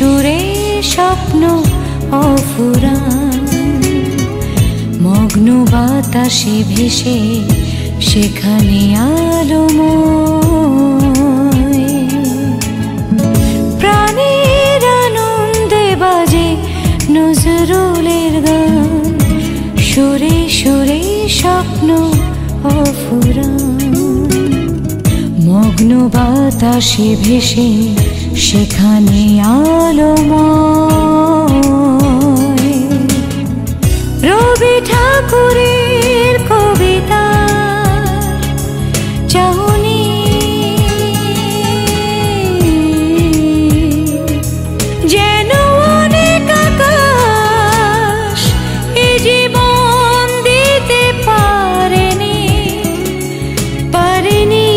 সুরে স্বপ্ন অফুরান, মগ্ন বাতাসে ভেসে সেখানে আলোময়। প্রাণের আনন্দে বাজে নজরুলের গান, সুরে সুরে স্বপ্ন অফুরান, মগ্ন বাতাসে ভেসে সেখানে আলোময়। রবি ঠাকুরের কবিতা চাহনি, যেন অনেক আকাশ এ জীবন দিতে পারেনি, পারেনি।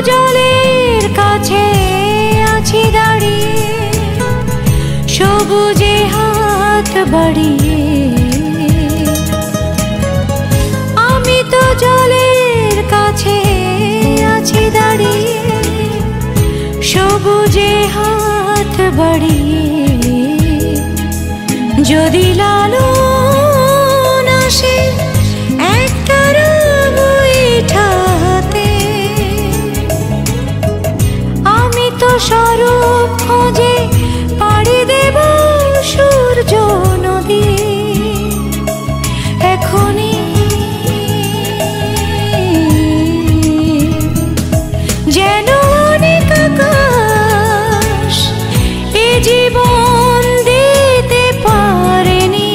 জলের কাছে আছি দাঁড়িয়ে, সবুজে হাত বাড়িয়ে। আমি তো জলের কাছে আছি দাঁড়িয়ে, সবুজে হাত বাড়িয়ে। যদি লালন আসে একটা বৈঠাতে, আমি তো স্বরূপ খোঁজে পাড়ি দেব সূর্য নদী। এখনই যেন অনেক আকাশ এ জীবন দিতে পারেনি,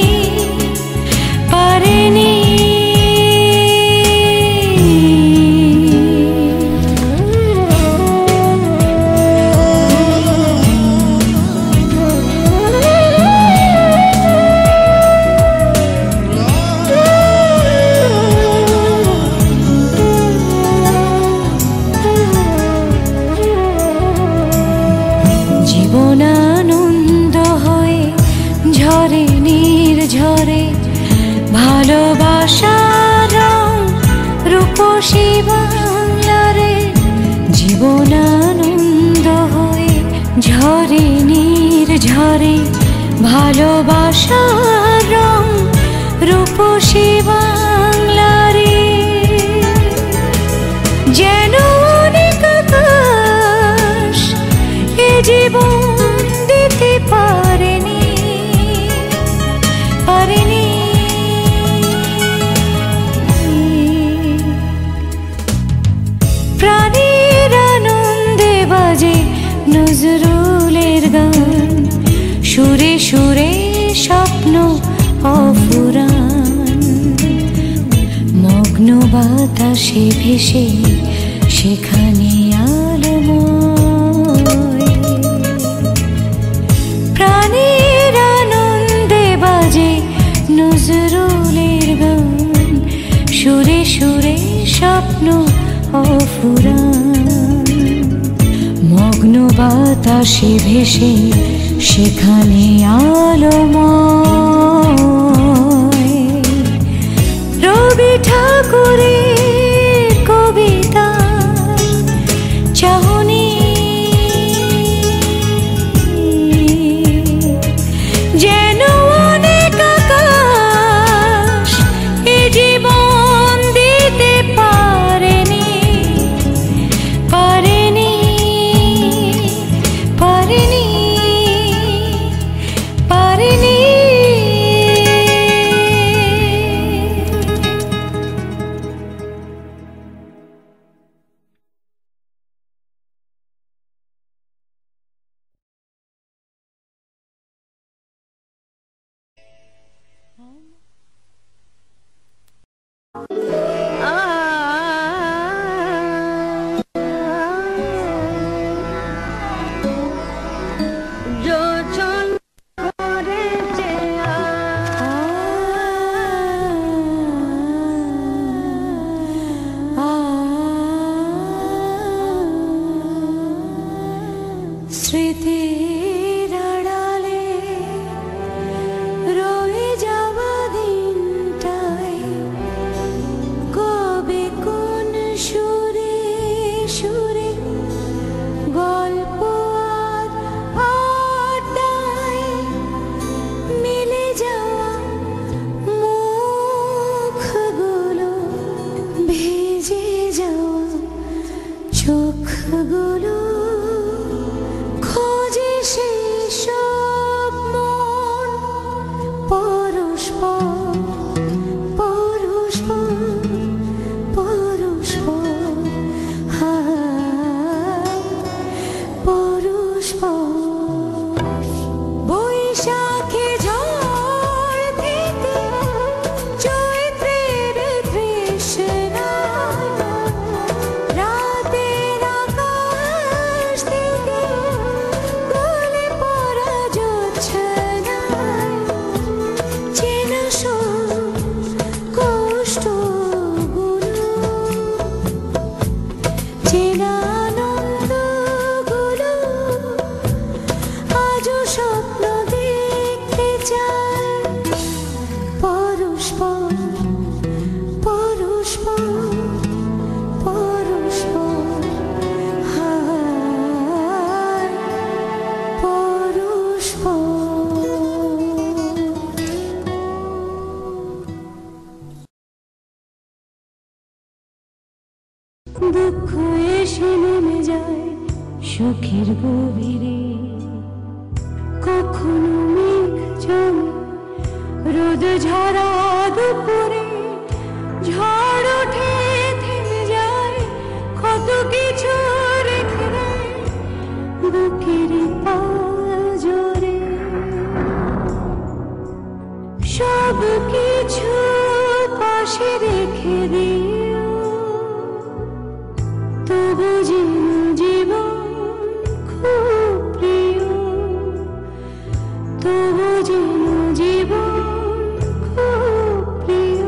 পারেনি। জীবনানন্দ হয়ে ঝরে নির্ঝরে, ভালোবাসার রং রূপসী বাংলারে। জীবনানন্দ হয়ে ঝরে নির্ঝরে, ভালোবাসার রং রূপসী বাংলারে। যেন অনেক আকাশ এ জীবন দিতে পারেনি, পারেনি। প্রাণের আনন্দে বাজে নজরুলের গান, সুরে সুরে স্বপ্ন অফুরান, মগ্ন বাতাসে ভেসে সেখানে আলোময়। প্রাণের আনন্দে বাজে নজরুলের গান, সুরে সুরে স্বপ্ন অফুরান, মগ্ন বাতাসে ভেসে সেখানে আলোময়। রবি ঠাকুরের কবিতা চাহনি, যেন অনেক আকাশ এ জীবন দিতে পারেনি, পারেনি, পারেনি, পারেনি। দুঃখ এসে নেমে যায় সুখের গভীরে, কখনো মেঘ জমে রোদ ঝরা দুপুরে, ঝড় ওঠে থেমে যায় কত কিছু রেখে দেয় বুকের পাঁজরে। সব কিছু পাশে রেখে দিও, তবু যেন জীবন খুব প্রিয়, তবু যেন জীবন খুব প্রিয়।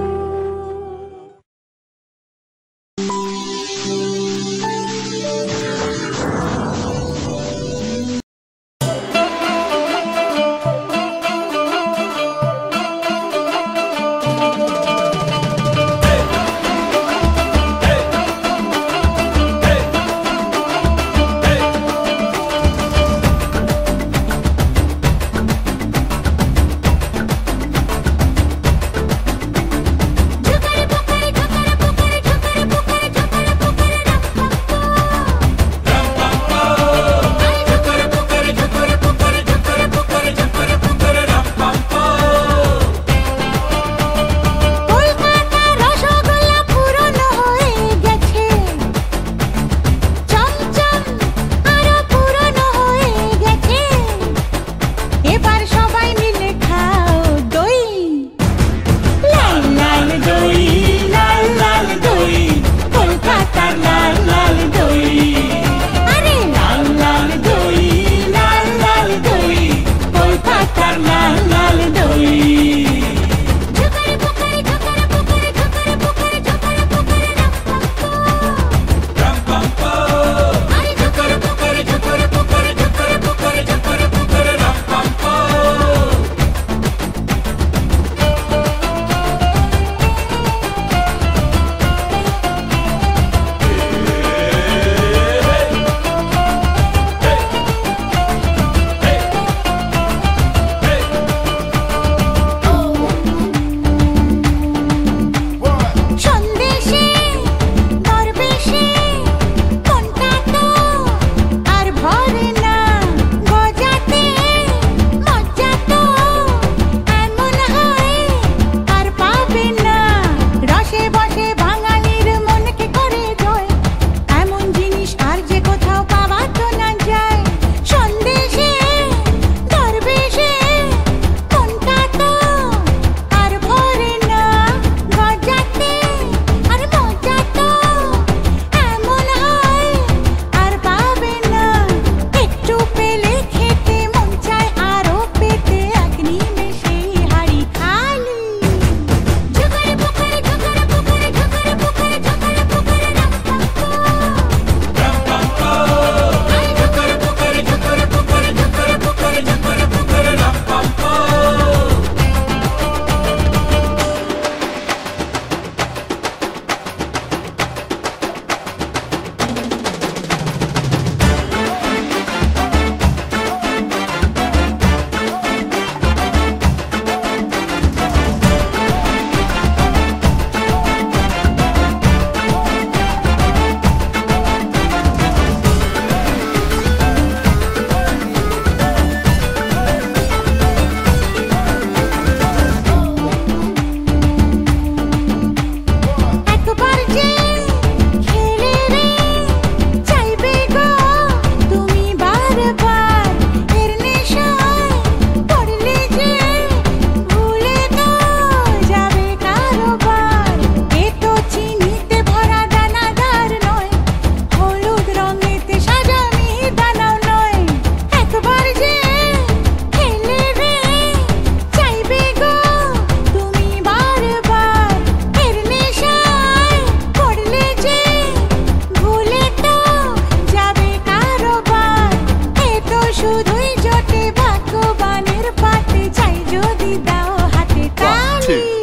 শুধুই জোটে ভাগ্যবানের পাতে চাই যদি দাও হাতে তালি।